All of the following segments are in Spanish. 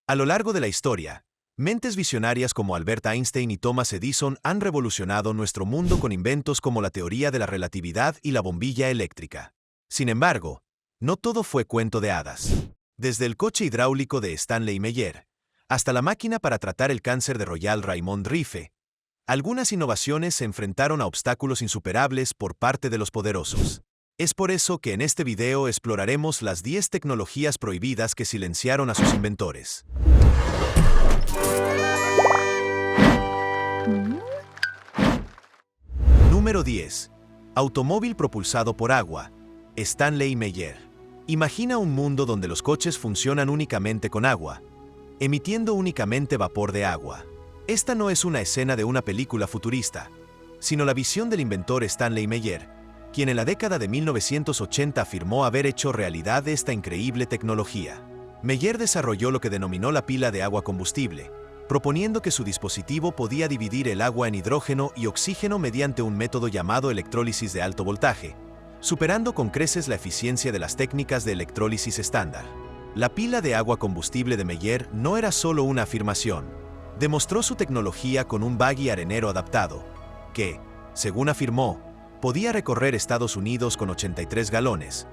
A lo largo de la historia, mentes visionarias como Albert Einstein y Thomas Edison han revolucionado nuestro mundo con inventos como la teoría de la relatividad y la bombilla eléctrica. Sin embargo, no todo fue cuento de hadas. Desde el coche hidráulico de Stanley Meyer, hasta la máquina para tratar el cáncer de Royal Raymond Rife, algunas innovaciones se enfrentaron a obstáculos insuperables por parte de los poderosos. Es por eso que en este video exploraremos las 10 tecnologías prohibidas que silenciaron a sus inventores. Número 10. Automóvil propulsado por agua. Stanley Meyer. Imagina un mundo donde los coches funcionan únicamente con agua, emitiendo únicamente vapor de agua. Esta no es una escena de una película futurista, sino la visión del inventor Stanley Meyer, quien en la década de 1980 afirmó haber hecho realidad esta increíble tecnología. Meyer desarrolló lo que denominó la pila de agua combustible, proponiendo que su dispositivo podía dividir el agua en hidrógeno y oxígeno mediante un método llamado electrólisis de alto voltaje, superando con creces la eficiencia de las técnicas de electrólisis estándar. La pila de agua combustible de Meyer no era solo una afirmación. Demostró su tecnología con un buggy arenero adaptado, que, según afirmó, podía recorrer Estados Unidos con 83 galones,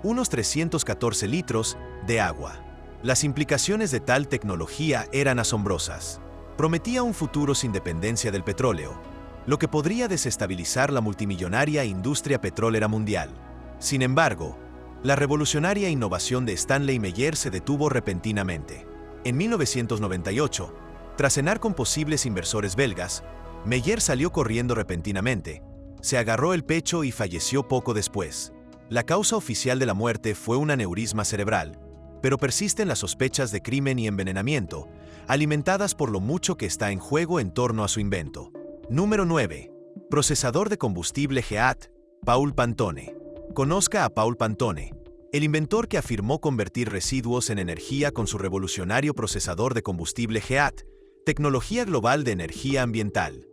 unos 314 litros, de agua. Las implicaciones de tal tecnología eran asombrosas. Prometía un futuro sin dependencia del petróleo, lo que podría desestabilizar la multimillonaria industria petrolera mundial. Sin embargo, la revolucionaria innovación de Stanley Meyer se detuvo repentinamente. En 1998, tras cenar con posibles inversores belgas, Meyer salió corriendo repentinamente, se agarró el pecho y falleció poco después. La causa oficial de la muerte fue un aneurisma cerebral, pero persisten las sospechas de crimen y envenenamiento, alimentadas por lo mucho que está en juego en torno a su invento. Número 9. Procesador de combustible GEAT, Paul Pantone. Conozca a Paul Pantone, el inventor que afirmó convertir residuos en energía con su revolucionario procesador de combustible GEAT, tecnología global de energía ambiental.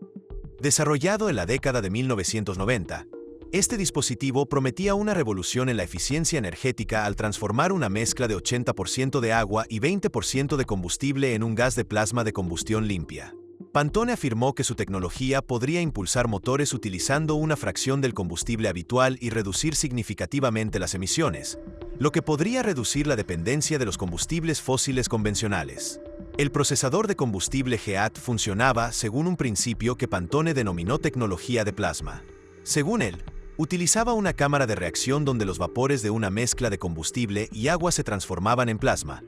Desarrollado en la década de 1990, este dispositivo prometía una revolución en la eficiencia energética al transformar una mezcla de 80% de agua y 20% de combustible en un gas de plasma de combustión limpia. Pantone afirmó que su tecnología podría impulsar motores utilizando una fracción del combustible habitual y reducir significativamente las emisiones, lo que podría reducir la dependencia de los combustibles fósiles convencionales. El procesador de combustible GEAT funcionaba según un principio que Pantone denominó tecnología de plasma. Según él, utilizaba una cámara de reacción donde los vapores de una mezcla de combustible y agua se transformaban en plasma,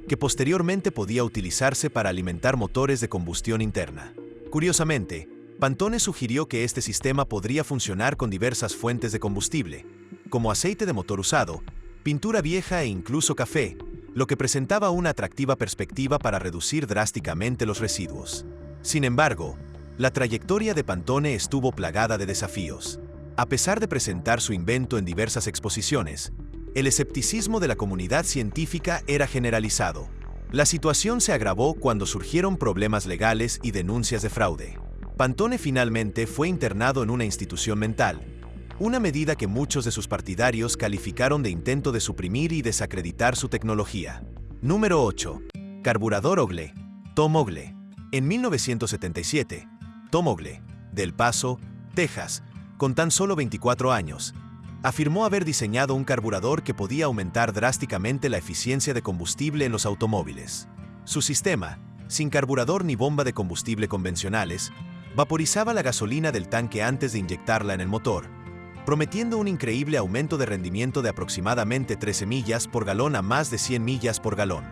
que posteriormente podía utilizarse para alimentar motores de combustión interna. Curiosamente, Pantone sugirió que este sistema podría funcionar con diversas fuentes de combustible, como aceite de motor usado, pintura vieja e incluso café, lo que presentaba una atractiva perspectiva para reducir drásticamente los residuos. Sin embargo, la trayectoria de Pantone estuvo plagada de desafíos. A pesar de presentar su invento en diversas exposiciones, el escepticismo de la comunidad científica era generalizado. La situación se agravó cuando surgieron problemas legales y denuncias de fraude. Pantone finalmente fue internado en una institución mental, una medida que muchos de sus partidarios calificaron de intento de suprimir y desacreditar su tecnología. Número 8. Carburador Ogle, Tom Ogle. En 1977, Tom Ogle, de El Paso, Texas, con tan solo 24 años, afirmó haber diseñado un carburador que podía aumentar drásticamente la eficiencia de combustible en los automóviles. Su sistema, sin carburador ni bomba de combustible convencionales, vaporizaba la gasolina del tanque antes de inyectarla en el motor, prometiendo un increíble aumento de rendimiento de aproximadamente 13 millas por galón a más de 100 millas por galón.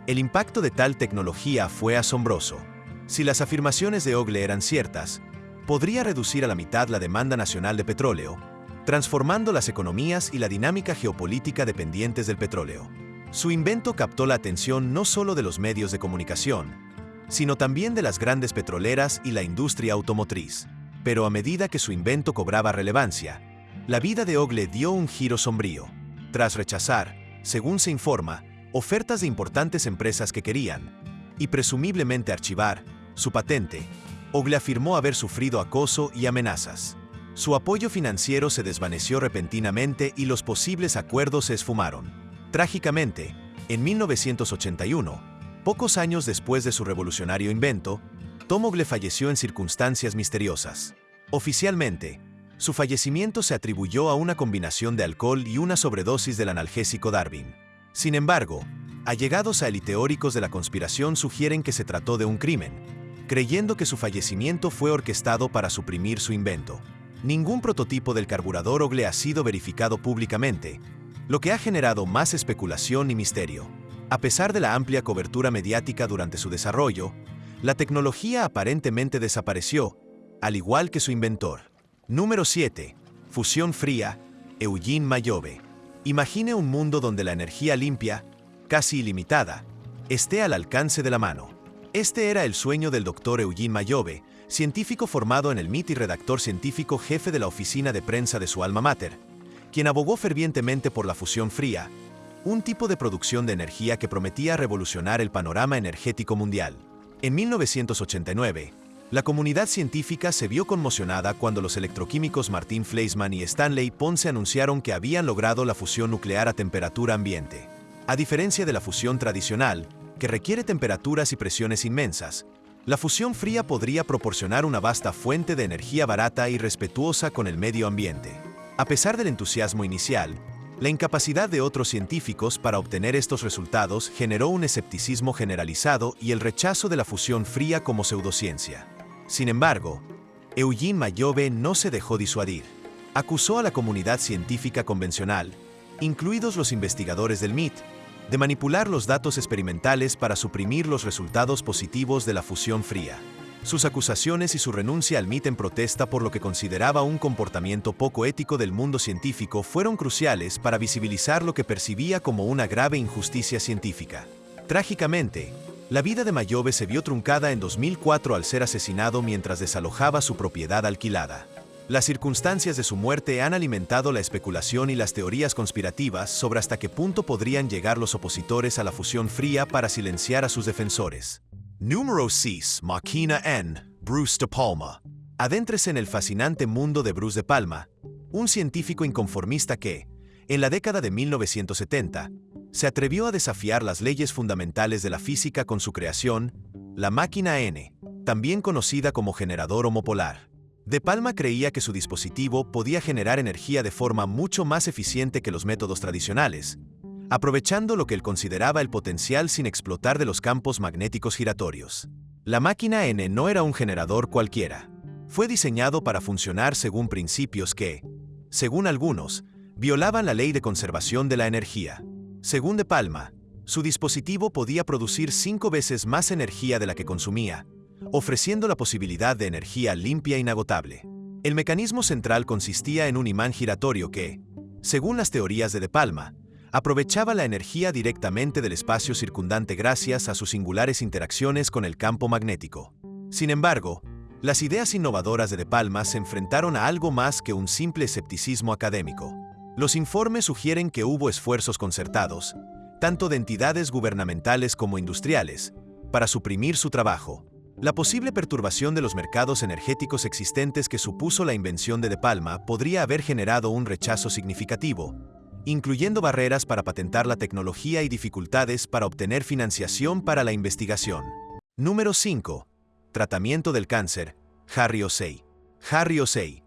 El impacto de tal tecnología fue asombroso. Si las afirmaciones de Ogle eran ciertas, podría reducir a la mitad la demanda nacional de petróleo, transformando las economías y la dinámica geopolítica dependientes del petróleo. Su invento captó la atención no solo de los medios de comunicación, sino también de las grandes petroleras y la industria automotriz. Pero a medida que su invento cobraba relevancia, la vida de Ogle dio un giro sombrío. Tras rechazar, según se informa, ofertas de importantes empresas que querían, y presumiblemente archivar, su patente, Ogle afirmó haber sufrido acoso y amenazas. Su apoyo financiero se desvaneció repentinamente y los posibles acuerdos se esfumaron. Trágicamente, en 1981, Pocos años después de su revolucionario invento, Tomogle falleció en circunstancias misteriosas. Oficialmente, su fallecimiento se atribuyó a una combinación de alcohol y una sobredosis del analgésico Darvin. Sin embargo, allegados a él y teóricos de la conspiración sugieren que se trató de un crimen, creyendo que su fallecimiento fue orquestado para suprimir su invento. Ningún prototipo del carburador Ogle ha sido verificado públicamente, lo que ha generado más especulación y misterio. A pesar de la amplia cobertura mediática durante su desarrollo, la tecnología aparentemente desapareció, al igual que su inventor. Número 7. Fusión fría, Eugene Mayobe. Imagine un mundo donde la energía limpia, casi ilimitada, esté al alcance de la mano. Este era el sueño del Dr. Eugene Mayobe, científico formado en el MIT y redactor científico jefe de la oficina de prensa de su alma mater, quien abogó fervientemente por la fusión fría, un tipo de producción de energía que prometía revolucionar el panorama energético mundial. En 1989, la comunidad científica se vio conmocionada cuando los electroquímicos Martin Fleischmann y Stanley Ponce anunciaron que habían logrado la fusión nuclear a temperatura ambiente. A diferencia de la fusión tradicional, que requiere temperaturas y presiones inmensas, la fusión fría podría proporcionar una vasta fuente de energía barata y respetuosa con el medio ambiente. A pesar del entusiasmo inicial, la incapacidad de otros científicos para obtener estos resultados generó un escepticismo generalizado y el rechazo de la fusión fría como pseudociencia. Sin embargo, Eugene Mayobe no se dejó disuadir. Acusó a la comunidad científica convencional, incluidos los investigadores del MIT, de manipular los datos experimentales para suprimir los resultados positivos de la fusión fría. Sus acusaciones y su renuncia al MIT en protesta por lo que consideraba un comportamiento poco ético del mundo científico fueron cruciales para visibilizar lo que percibía como una grave injusticia científica. Trágicamente, la vida de Mayobe se vio truncada en 2004 al ser asesinado mientras desalojaba su propiedad alquilada. Las circunstancias de su muerte han alimentado la especulación y las teorías conspirativas sobre hasta qué punto podrían llegar los opositores a la fusión fría para silenciar a sus defensores. Número 6. Máquina N. Bruce De Palma. Adéntrese en el fascinante mundo de Bruce De Palma, un científico inconformista que, en la década de 1970, se atrevió a desafiar las leyes fundamentales de la física con su creación, la máquina N, también conocida como generador homopolar. De Palma creía que su dispositivo podía generar energía de forma mucho más eficiente que los métodos tradicionales, aprovechando lo que él consideraba el potencial sin explotar de los campos magnéticos giratorios. La máquina N no era un generador cualquiera. Fue diseñado para funcionar según principios que, según algunos, violaban la ley de conservación de la energía. Según De Palma, su dispositivo podía producir 5 veces más energía de la que consumía, ofreciendo la posibilidad de energía limpia e inagotable. El mecanismo central consistía en un imán giratorio que, según las teorías de Palma, aprovechaba la energía directamente del espacio circundante gracias a sus singulares interacciones con el campo magnético. Sin embargo, las ideas innovadoras de Palma se enfrentaron a algo más que un simple escepticismo académico. Los informes sugieren que hubo esfuerzos concertados, tanto de entidades gubernamentales como industriales, para suprimir su trabajo. La posible perturbación de los mercados energéticos existentes que supuso la invención de Palma podría haber generado un rechazo significativo, incluyendo barreras para patentar la tecnología y dificultades para obtener financiación para la investigación. Número 5. Tratamiento del cáncer, Harry Osei. Harry Osei,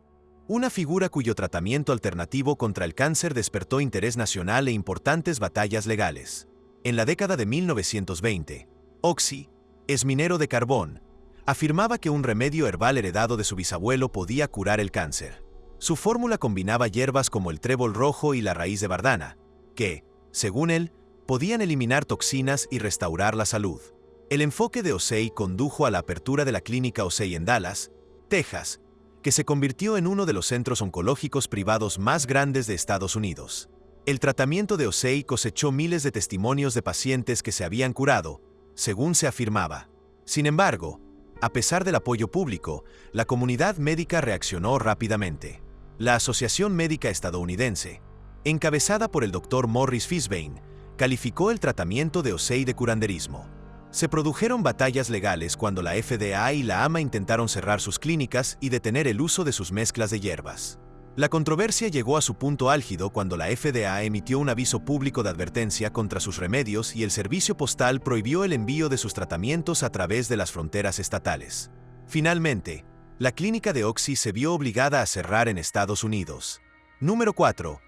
una figura cuyo tratamiento alternativo contra el cáncer despertó interés nacional e importantes batallas legales. En la década de 1920, Oxy, exminero de carbón, afirmaba que un remedio herbal heredado de su bisabuelo podía curar el cáncer. Su fórmula combinaba hierbas como el trébol rojo y la raíz de bardana, que, según él, podían eliminar toxinas y restaurar la salud. El enfoque de Osei condujo a la apertura de la clínica Osei en Dallas, Texas, que se convirtió en uno de los centros oncológicos privados más grandes de Estados Unidos. El tratamiento de Osei cosechó miles de testimonios de pacientes que se habían curado, según se afirmaba. Sin embargo, a pesar del apoyo público, la comunidad médica reaccionó rápidamente. La Asociación Médica Estadounidense, encabezada por el Dr. Morris Fishbein, calificó el tratamiento de Osei de curanderismo. Se produjeron batallas legales cuando la FDA y la AMA intentaron cerrar sus clínicas y detener el uso de sus mezclas de hierbas. La controversia llegó a su punto álgido cuando la FDA emitió un aviso público de advertencia contra sus remedios y el servicio postal prohibió el envío de sus tratamientos a través de las fronteras estatales. Finalmente, la clínica de Oxy se vio obligada a cerrar en Estados Unidos. Número 4.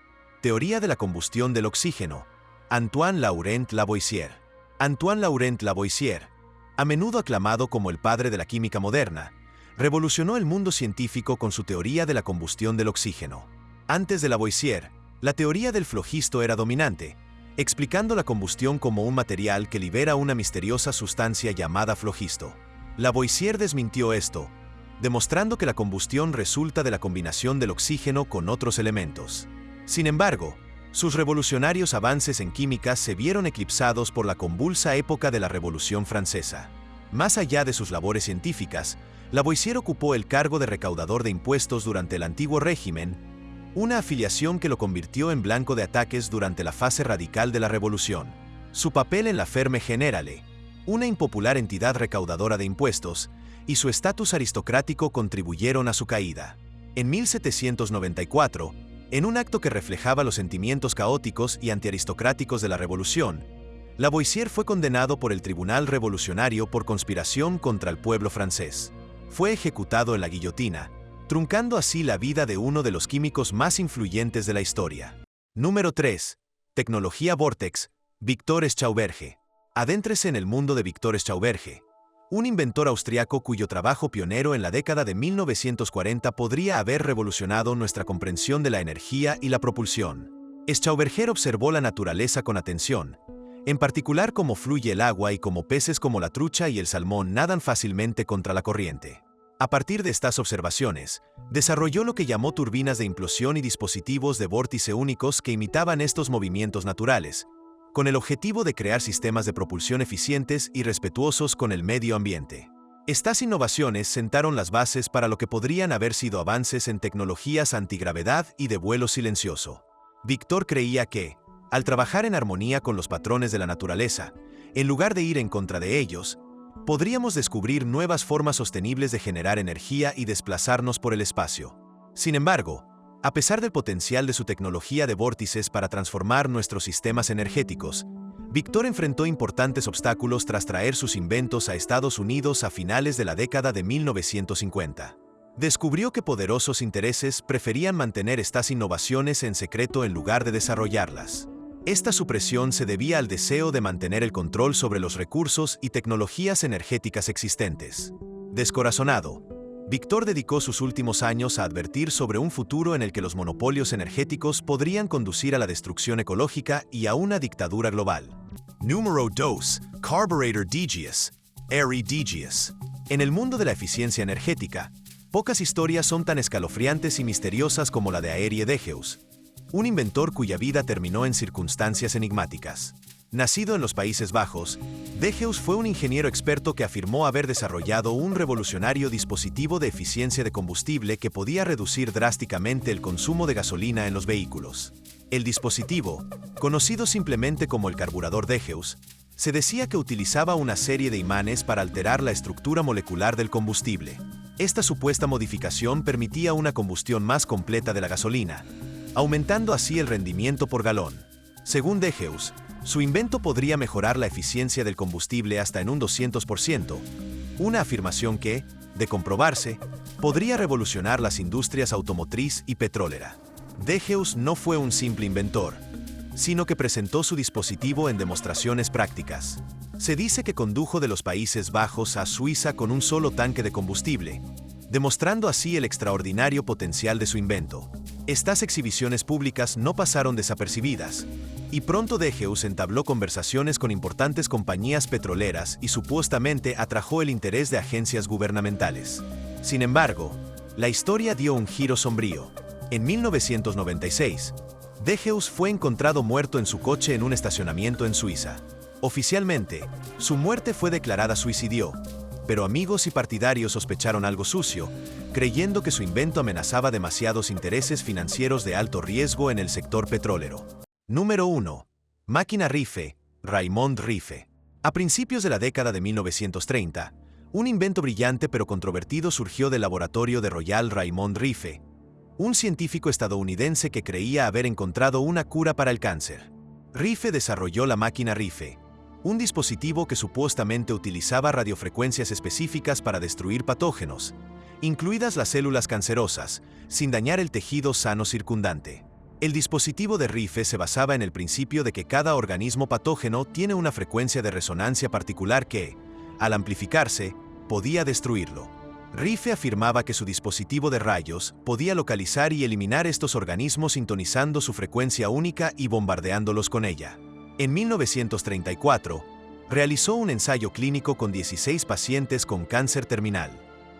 Teoría de la combustión del oxígeno. Antoine Laurent Lavoisier. Antoine Laurent Lavoisier, a menudo aclamado como el padre de la química moderna, revolucionó el mundo científico con su teoría de la combustión del oxígeno. Antes de Lavoisier, la teoría del flogisto era dominante, explicando la combustión como un material que libera una misteriosa sustancia llamada flogisto. Lavoisier desmintió esto, demostrando que la combustión resulta de la combinación del oxígeno con otros elementos. Sin embargo, sus revolucionarios avances en química se vieron eclipsados por la convulsa época de la Revolución Francesa. Más allá de sus labores científicas, Lavoisier ocupó el cargo de recaudador de impuestos durante el antiguo régimen, una afiliación que lo convirtió en blanco de ataques durante la fase radical de la revolución. Su papel en la Ferme Generale, una impopular entidad recaudadora de impuestos, y su estatus aristocrático contribuyeron a su caída. En 1794, en un acto que reflejaba los sentimientos caóticos y antiaristocráticos de la revolución, Lavoisier fue condenado por el Tribunal Revolucionario por conspiración contra el pueblo francés. Fue ejecutado en la guillotina, truncando así la vida de uno de los químicos más influyentes de la historia. Número 3. Tecnología Vortex. Victor Schauberger. Adéntrese en el mundo de Victor Schauberger, un inventor austriaco cuyo trabajo pionero en la década de 1940 podría haber revolucionado nuestra comprensión de la energía y la propulsión. Schauberger observó la naturaleza con atención, en particular cómo fluye el agua y cómo peces como la trucha y el salmón nadan fácilmente contra la corriente. A partir de estas observaciones, desarrolló lo que llamó turbinas de implosión y dispositivos de vórtice únicos que imitaban estos movimientos naturales, con el objetivo de crear sistemas de propulsión eficientes y respetuosos con el medio ambiente. Estas innovaciones sentaron las bases para lo que podrían haber sido avances en tecnologías antigravedad y de vuelo silencioso. Victor creía que, al trabajar en armonía con los patrones de la naturaleza, en lugar de ir en contra de ellos, podríamos descubrir nuevas formas sostenibles de generar energía y desplazarnos por el espacio. Sin embargo, a pesar del potencial de su tecnología de vórtices para transformar nuestros sistemas energéticos, Victor enfrentó importantes obstáculos tras traer sus inventos a Estados Unidos a finales de la década de 1950. Descubrió que poderosos intereses preferían mantener estas innovaciones en secreto en lugar de desarrollarlas. Esta supresión se debía al deseo de mantener el control sobre los recursos y tecnologías energéticas existentes. Descorazonado, Victor dedicó sus últimos años a advertir sobre un futuro en el que los monopolios energéticos podrían conducir a la destrucción ecológica y a una dictadura global. Número 2. Carburetor Digius. Aery Digius. En el mundo de la eficiencia energética, pocas historias son tan escalofriantes y misteriosas como la de Aery Digius, un inventor cuya vida terminó en circunstancias enigmáticas. Nacido en los Países Bajos, Digius fue un ingeniero experto que afirmó haber desarrollado un revolucionario dispositivo de eficiencia de combustible que podía reducir drásticamente el consumo de gasolina en los vehículos. El dispositivo, conocido simplemente como el carburador Digius, se decía que utilizaba una serie de imanes para alterar la estructura molecular del combustible. Esta supuesta modificación permitía una combustión más completa de la gasolina, aumentando así el rendimiento por galón. Según Digius, su invento podría mejorar la eficiencia del combustible hasta en un 200%, una afirmación que, de comprobarse, podría revolucionar las industrias automotriz y petrolera. Digius no fue un simple inventor, sino que presentó su dispositivo en demostraciones prácticas. Se dice que condujo de los Países Bajos a Suiza con un solo tanque de combustible, demostrando así el extraordinario potencial de su invento. Estas exhibiciones públicas no pasaron desapercibidas, y pronto Digius entabló conversaciones con importantes compañías petroleras y supuestamente atrajo el interés de agencias gubernamentales. Sin embargo, la historia dio un giro sombrío. En 1996, Digius fue encontrado muerto en su coche en un estacionamiento en Suiza. Oficialmente, su muerte fue declarada suicidio, pero amigos y partidarios sospecharon algo sucio, creyendo que su invento amenazaba demasiados intereses financieros de alto riesgo en el sector petrolero. Número 1. Máquina Rife. Raymond Rife. A principios de la década de 1930, un invento brillante pero controvertido surgió del laboratorio de Royal Raymond Rife, un científico estadounidense que creía haber encontrado una cura para el cáncer. Rife desarrolló la máquina Rife, un dispositivo que supuestamente utilizaba radiofrecuencias específicas para destruir patógenos, incluidas las células cancerosas, sin dañar el tejido sano circundante. El dispositivo de Rife se basaba en el principio de que cada organismo patógeno tiene una frecuencia de resonancia particular que, al amplificarse, podía destruirlo. Rife afirmaba que su dispositivo de rayos podía localizar y eliminar estos organismos sintonizando su frecuencia única y bombardeándolos con ella. En 1934, realizó un ensayo clínico con 16 pacientes con cáncer terminal.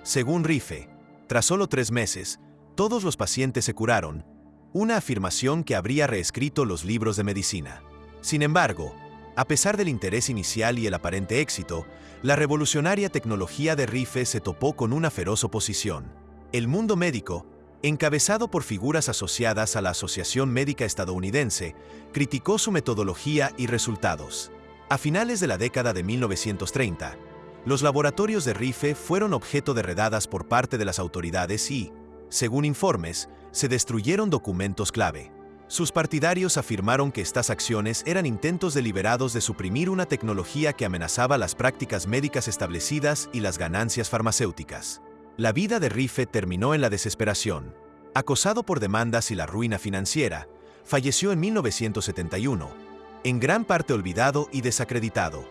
Según Rife, tras solo 3 meses, todos los pacientes se curaron, una afirmación que habría reescrito los libros de medicina. Sin embargo, a pesar del interés inicial y el aparente éxito, la revolucionaria tecnología de Rife se topó con una feroz oposición. El mundo médico, encabezado por figuras asociadas a la Asociación Médica Estadounidense, criticó su metodología y resultados. A finales de la década de 1930, los laboratorios de Rife fueron objeto de redadas por parte de las autoridades y, según informes, se destruyeron documentos clave. Sus partidarios afirmaron que estas acciones eran intentos deliberados de suprimir una tecnología que amenazaba las prácticas médicas establecidas y las ganancias farmacéuticas. La vida de Rife terminó en la desesperación. Acosado por demandas y la ruina financiera, falleció en 1971, en gran parte olvidado y desacreditado.